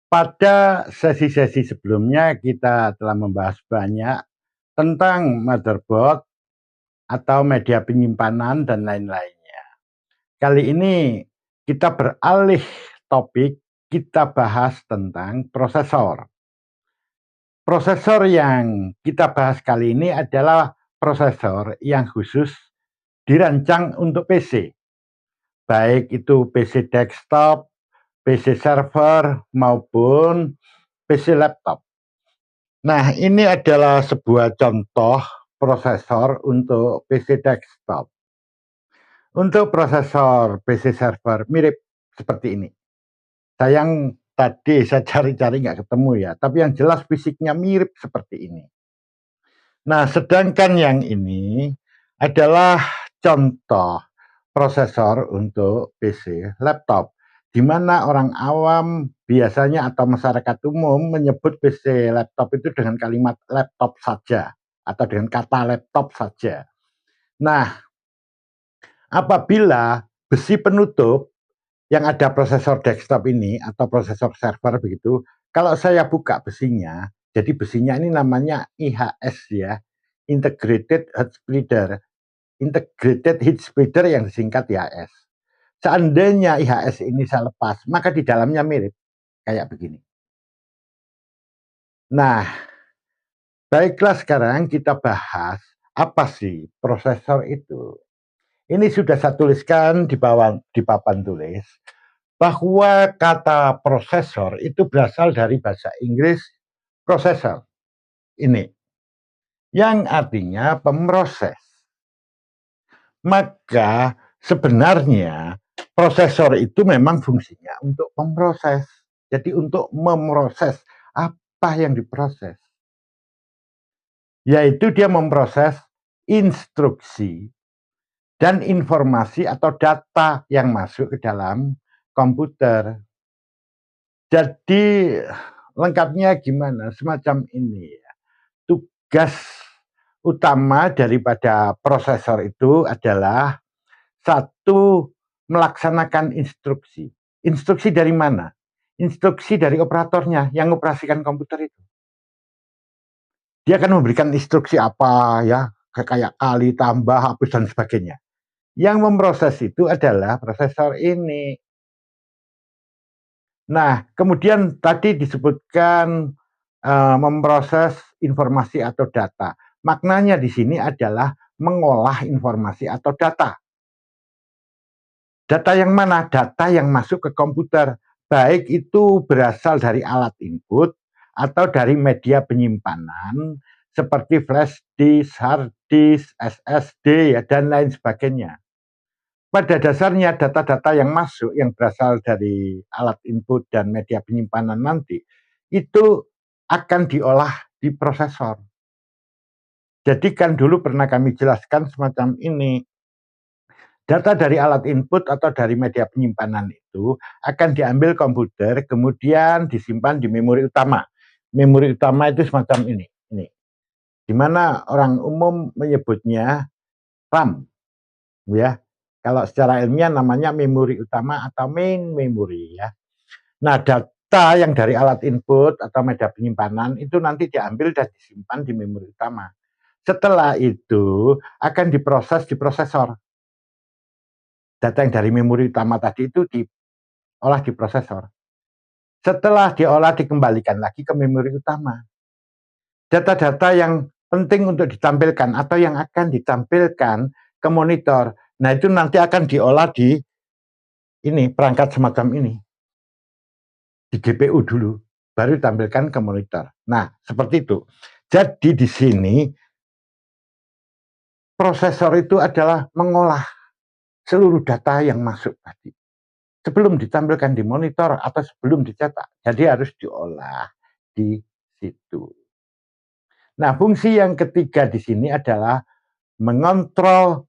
Pada sesi-sesi sebelumnya kita telah membahas banyak tentang motherboard atau media penyimpanan dan lain-lainnya. Kali ini kita beralih topik, kita bahas tentang prosesor. Prosesor yang kita bahas kali ini adalah prosesor yang khusus dirancang untuk PC, baik itu PC desktop, PC server, maupun PC laptop. Nah, ini adalah sebuah contoh prosesor untuk PC desktop. Untuk prosesor PC server mirip seperti ini. Sayang tadi saya cari-cari nggak ketemu ya, tapi yang jelas fisiknya mirip seperti ini. Nah, sedangkan yang ini adalah contoh prosesor untuk PC laptop, di mana orang awam biasanya atau masyarakat umum menyebut PC laptop itu dengan kalimat laptop saja atau dengan kata laptop saja. Nah, apabila besi penutup yang ada prosesor desktop ini atau prosesor server begitu, kalau saya buka besinya, jadi besinya ini namanya IHS ya, Integrated Heat Spreader yang disingkat IHS. Seandainya IHS ini saya lepas, maka di dalamnya mirip kayak begini. Nah, baiklah sekarang kita bahas apa sih prosesor itu. Ini sudah saya tuliskan di papan tulis bahwa kata prosesor itu berasal dari bahasa Inggris processor. Ini yang artinya pemroses. Maka sebenarnya prosesor itu memang fungsinya untuk memproses. Jadi untuk memproses apa yang diproses. Yaitu dia memproses instruksi dan informasi atau data yang masuk ke dalam komputer. Jadi lengkapnya gimana? Semacam ini ya. Tugas utama daripada prosesor itu adalah satu, melaksanakan instruksi. Instruksi dari mana? Instruksi dari operatornya yang mengoperasikan komputer itu. Dia akan memberikan instruksi apa ya, kayak kali, tambah, hapus, dan sebagainya. Yang memproses itu adalah prosesor ini. Nah, kemudian tadi disebutkan memproses informasi atau data. Maknanya di sini adalah mengolah informasi atau data. Data yang mana? Data yang masuk ke komputer, baik itu berasal dari alat input atau dari media penyimpanan seperti flash disk, hard disk, SSD ya, dan lain sebagainya. Pada dasarnya data-data yang masuk yang berasal dari alat input dan media penyimpanan nanti itu akan diolah di prosesor. Jadi kan dulu pernah kami jelaskan semacam ini. Data dari alat input atau dari media penyimpanan itu akan diambil komputer, kemudian disimpan di memori utama. Memori utama itu semacam ini, di mana orang umum menyebutnya RAM, ya. Kalau secara ilmiah namanya memori utama atau main memory, ya. Nah, data yang dari alat input atau media penyimpanan itu nanti diambil dan disimpan di memori utama. Setelah itu akan diproses di prosesor. Data yang dari memori utama tadi itu diolah di prosesor. Setelah diolah dikembalikan lagi ke memori utama. Data-data yang penting untuk ditampilkan atau yang akan ditampilkan ke monitor, nah itu nanti akan diolah di ini perangkat semacam ini. Di GPU dulu, baru ditampilkan ke monitor. Nah, seperti itu. Jadi di sini prosesor itu adalah mengolah seluruh data yang masuk tadi sebelum ditampilkan di monitor atau sebelum dicetak. Jadi harus diolah di situ. Nah, fungsi yang ketiga di sini adalah mengontrol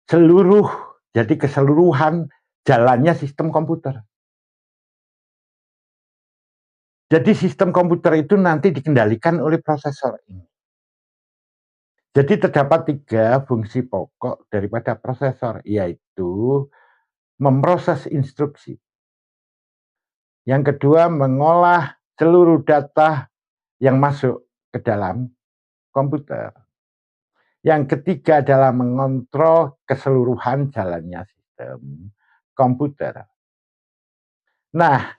seluruh, jadi keseluruhan jalannya sistem komputer. Jadi sistem komputer itu nanti dikendalikan oleh prosesor ini. Jadi terdapat 3 fungsi pokok daripada prosesor, yaitu memproses instruksi, Yang kedua, mengolah seluruh data yang masuk ke dalam komputer. Yang ketiga adalah mengontrol keseluruhan jalannya sistem komputer. Nah,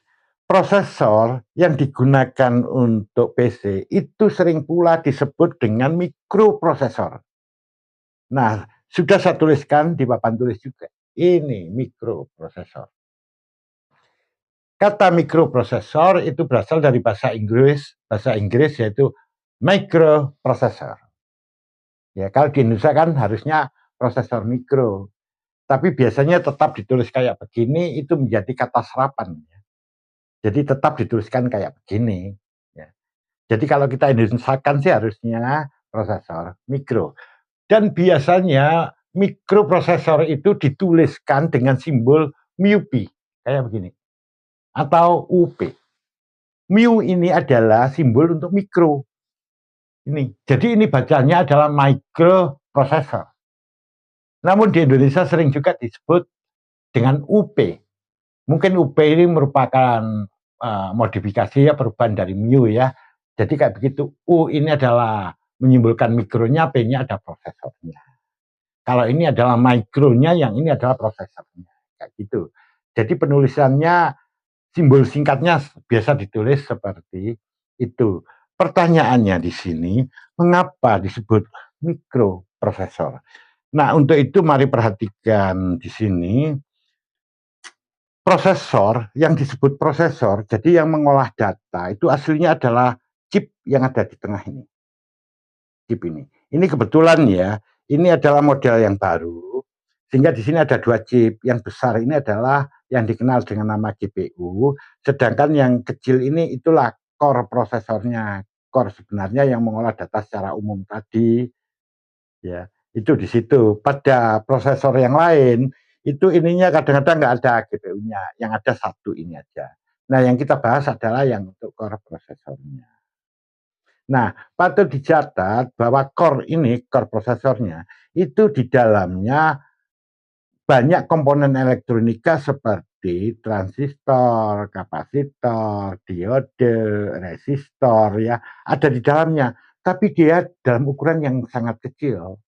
prosesor yang digunakan untuk PC itu sering pula disebut dengan mikroprosesor. Nah, sudah saya tuliskan di papan tulis juga. Ini mikroprosesor. Kata mikroprosesor itu berasal dari bahasa Inggris yaitu microprocessor. Ya, kalau di Indonesia kan harusnya prosesor mikro. Tapi biasanya tetap ditulis kayak begini itu menjadi kata serapan. Jadi tetap dituliskan kayak begini. Ya. Jadi kalau kita Indonesiakan sih harusnya prosesor mikro. Dan biasanya mikroprosesor itu dituliskan dengan simbol MIUP. Kayak begini. Atau UP. Mu ini adalah simbol untuk mikro. Ini. Jadi ini bacanya adalah microprocessor. Namun di Indonesia sering juga disebut dengan UP. Mungkin UP ini merupakan modifikasi ya, perubahan dari mu ya. Jadi kayak begitu. U ini adalah menyimbolkan mikronya, P-nya ada prosesornya. Kalau ini adalah mikronya, yang ini adalah prosesornya. Kayak gitu. Jadi penulisannya, simbol singkatnya biasa ditulis seperti itu. Pertanyaannya di sini, mengapa disebut mikroprosesor? Nah, untuk itu mari perhatikan di sini. Prosesor, yang disebut prosesor, jadi yang mengolah data, itu aslinya adalah chip yang ada di tengah ini. Chip ini. Ini kebetulan ya, ini adalah model yang baru, sehingga di sini ada dua chip. Yang besar ini adalah yang dikenal dengan nama GPU, sedangkan yang kecil ini itulah core prosesornya. Core sebenarnya yang mengolah data secara umum tadi. Ya, itu di situ. Pada prosesor yang lain, itu ininya kadang-kadang nggak ada GPU-nya, yang ada satu ini aja. Nah, yang kita bahas adalah yang untuk core prosesornya. Nah, patut dicatat bahwa core prosesornya, itu di dalamnya banyak komponen elektronika seperti transistor, kapasitor, diode, resistor, ya, ada di dalamnya. Tapi dia dalam ukuran yang sangat kecil.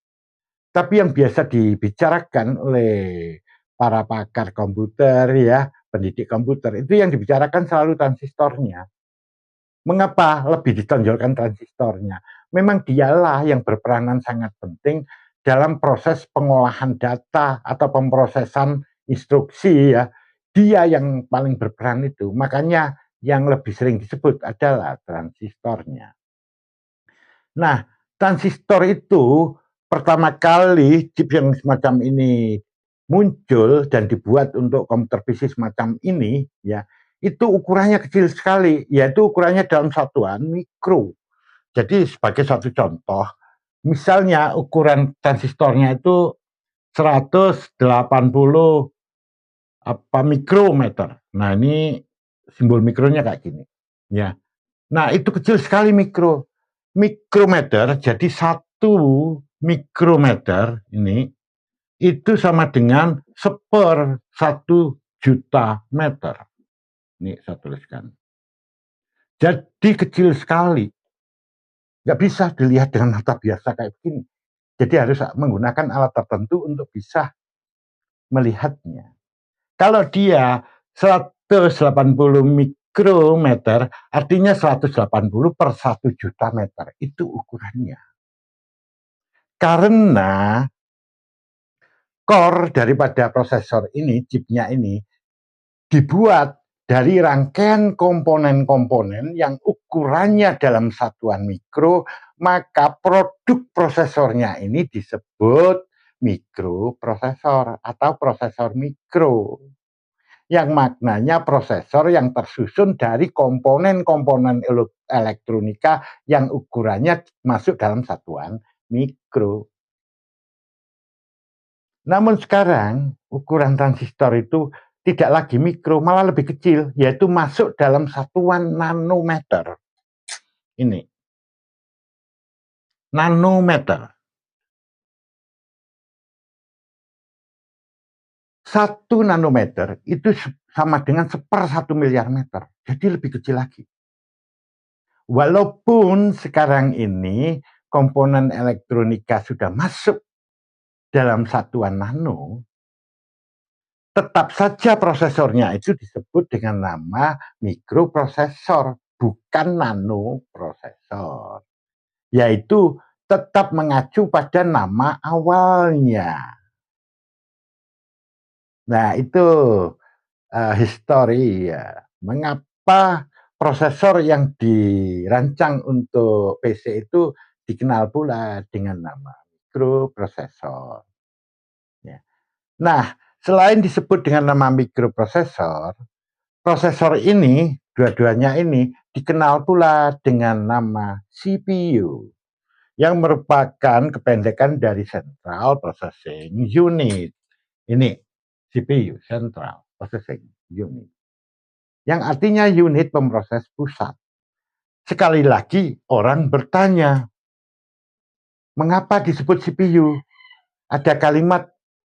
Tapi yang biasa dibicarakan oleh para pakar komputer ya, pendidik komputer, itu yang dibicarakan selalu transistornya. Mengapa lebih ditonjolkan transistornya? Memang dialah yang berperanan sangat penting dalam proses pengolahan data atau pemrosesan instruksi ya. Dia yang paling berperan itu. Makanya yang lebih sering disebut adalah transistornya. Nah, transistor itu pertama kali chip yang semacam ini muncul dan dibuat untuk komputer PC semacam ini, ya, itu ukurannya kecil sekali, yaitu ukurannya dalam satuan mikro. Jadi sebagai satu contoh, misalnya ukuran transistornya itu 180 mikrometer. Nah, ini simbol mikronya kayak gini, ya. Nah, itu kecil sekali mikrometer, jadi 1 mikrometer ini itu sama dengan 1/1 juta meter. Ini saya tuliskan. Jadi kecil sekali. Nggak bisa dilihat dengan mata biasa kayak begini. Jadi harus menggunakan alat tertentu untuk bisa melihatnya. Kalau dia 180 mikrometer, artinya 180 per 1 juta meter. Itu ukurannya. Karena core daripada prosesor ini, chipnya ini, dibuat dari rangkaian komponen-komponen yang ukurannya dalam satuan mikro, maka produk prosesornya ini disebut mikroprosesor atau prosesor mikro. Yang maknanya prosesor yang tersusun dari komponen-komponen elektronika yang ukurannya masuk dalam satuan mikro. Namun sekarang ukuran transistor itu tidak lagi mikro, malah lebih kecil, yaitu masuk dalam satuan nanometer. Ini. Nanometer. 1 nanometer itu sama dengan 1/1 miliar meter. Jadi lebih kecil lagi. Walaupun sekarang ini komponen elektronika sudah masuk dalam satuan nano, tetap saja prosesornya itu disebut dengan nama mikroprosesor, bukan nanoprosesor. Yaitu tetap mengacu pada nama awalnya. Nah, itu histori ya. Mengapa prosesor yang dirancang untuk PC itu dikenal pula dengan nama mikroprosesor. Ya. Nah, selain disebut dengan nama mikroprosesor, prosesor ini, dua-duanya ini dikenal pula dengan nama CPU, yang merupakan kependekan dari Central Processing Unit. Ini CPU, Central Processing Unit. Yang artinya unit pemroses pusat. Sekali lagi orang bertanya, mengapa disebut CPU? Ada kalimat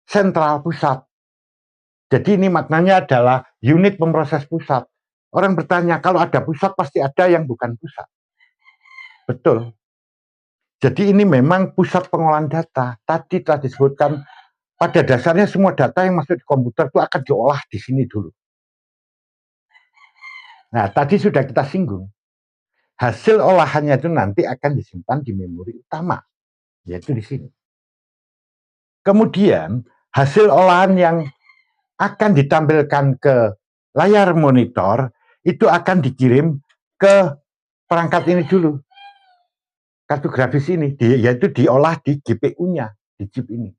sentral pusat. Jadi ini maknanya adalah unit pemroses pusat. Orang bertanya, kalau ada pusat pasti ada yang bukan pusat. Betul. Jadi ini memang pusat pengolahan data. Tadi telah disebutkan, pada dasarnya semua data yang masuk di komputer itu akan diolah di sini dulu. Nah, tadi sudah kita singgung. Hasil olahannya itu nanti akan disimpan di memori utama, yaitu di sini. Kemudian, hasil olahan yang akan ditampilkan ke layar monitor, itu akan dikirim ke perangkat ini dulu. Kartu grafis ini, yaitu diolah di GPU-nya, di chip ini.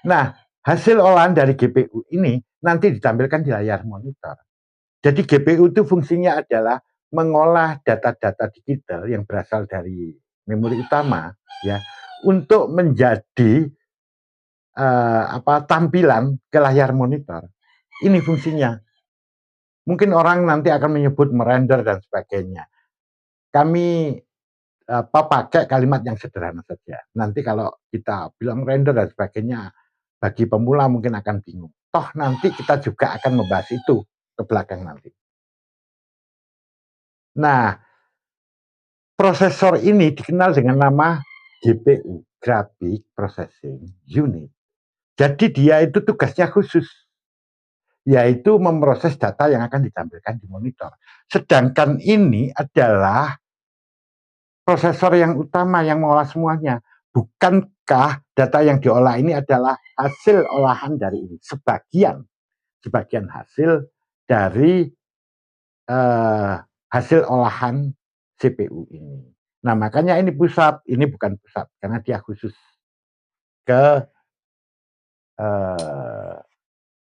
Nah, hasil olahan dari GPU ini nanti ditampilkan di layar monitor. Jadi GPU itu fungsinya adalah mengolah data-data digital yang berasal dari memori utama, ya, untuk menjadi tampilan ke layar monitor. Ini fungsinya. Mungkin orang nanti akan menyebut merender dan sebagainya. Kami pakai kalimat yang sederhana saja. Nanti kalau kita bilang render dan sebagainya, bagi pemula mungkin akan bingung. Toh nanti kita juga akan membahas itu ke belakang nanti. Nah, prosesor ini dikenal dengan nama GPU, Graphic Processing Unit. Jadi dia itu tugasnya khusus, yaitu memproses data yang akan ditampilkan di monitor. Sedangkan ini adalah prosesor yang utama yang mengolah semuanya. Bukankah data yang diolah ini adalah hasil olahan dari ini? Sebagian hasil dari hasil olahan CPU ini. Nah, makanya ini pusat, ini bukan pusat, karena dia khusus ke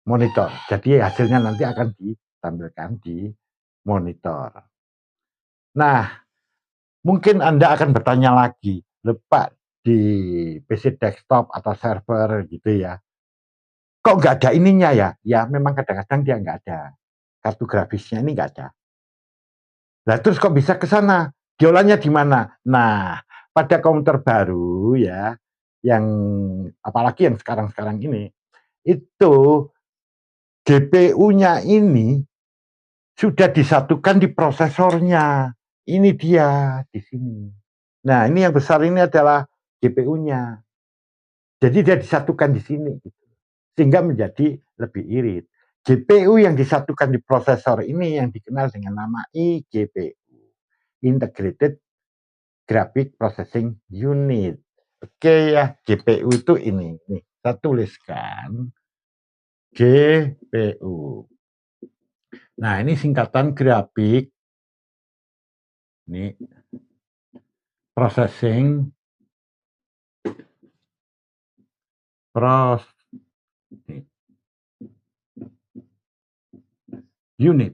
monitor. Jadi hasilnya nanti akan ditampilkan di monitor. Nah, mungkin Anda akan bertanya lagi, Pak, di PC desktop atau server gitu ya, kok nggak ada ininya ya? Ya memang kadang-kadang dia nggak ada. Kartu grafisnya ini nggak ada. Nah terus kok bisa ke sana? Diolahnya di mana? Nah, pada komputer baru ya, yang apalagi yang sekarang-sekarang ini, itu GPU-nya ini sudah disatukan di prosesornya. Ini dia di sini. Nah, ini yang besar ini adalah GPU-nya. Jadi dia disatukan di sini, sehingga menjadi lebih irit. GPU yang disatukan di prosesor ini yang dikenal dengan nama IGPU, Integrated Graphic Processing Unit. Oke ya, GPU itu ini. Nih, saya tuliskan GPU. Nah, ini singkatan grafik. Ini processing unit.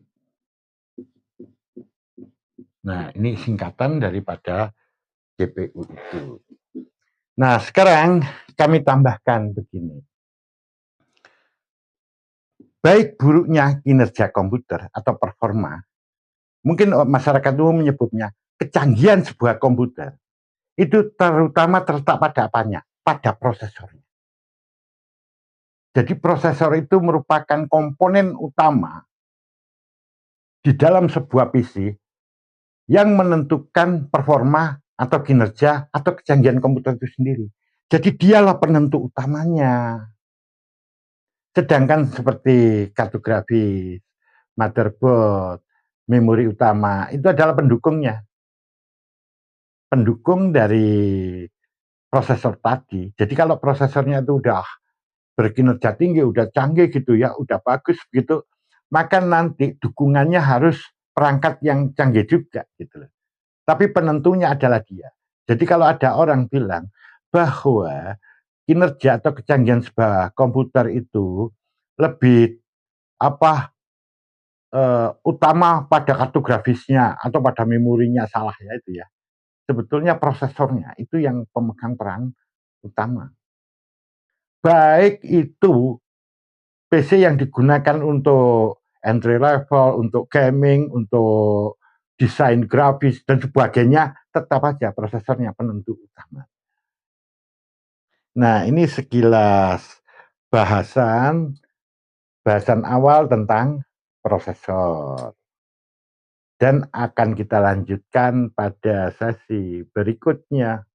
Nah, ini singkatan daripada GPU itu. Nah, sekarang kami tambahkan begini. Baik buruknya kinerja komputer atau performa, mungkin masyarakat umum menyebutnya kecanggihan sebuah komputer, itu terutama terletak pada apanya? Pada prosesornya. Jadi prosesor itu merupakan komponen utama di dalam sebuah PC yang menentukan performa atau kinerja atau kecanggihan komputer itu sendiri. Jadi dialah penentu utamanya. Sedangkan seperti kartu grafis, motherboard, memori utama, itu adalah pendukungnya. Pendukung dari prosesor tadi. Jadi kalau prosesornya itu udah berkinerja tinggi, udah canggih gitu ya, udah bagus gitu, maka nanti dukungannya harus perangkat yang canggih juga gitu loh. Tapi penentunya adalah dia. Jadi kalau ada orang bilang bahwa kinerja atau kecanggihan sebuah komputer itu lebih apa utama pada kartu grafisnya atau pada memorinya, salah ya itu ya. Sebetulnya prosesornya itu yang pemegang peran utama. Baik itu PC yang digunakan untuk entry level, untuk gaming, untuk desain grafis dan sebagainya, tetap aja prosesornya penentu utama. Nah, ini sekilas bahasan bahasan awal tentang prosesor. Dan akan kita lanjutkan pada sesi berikutnya.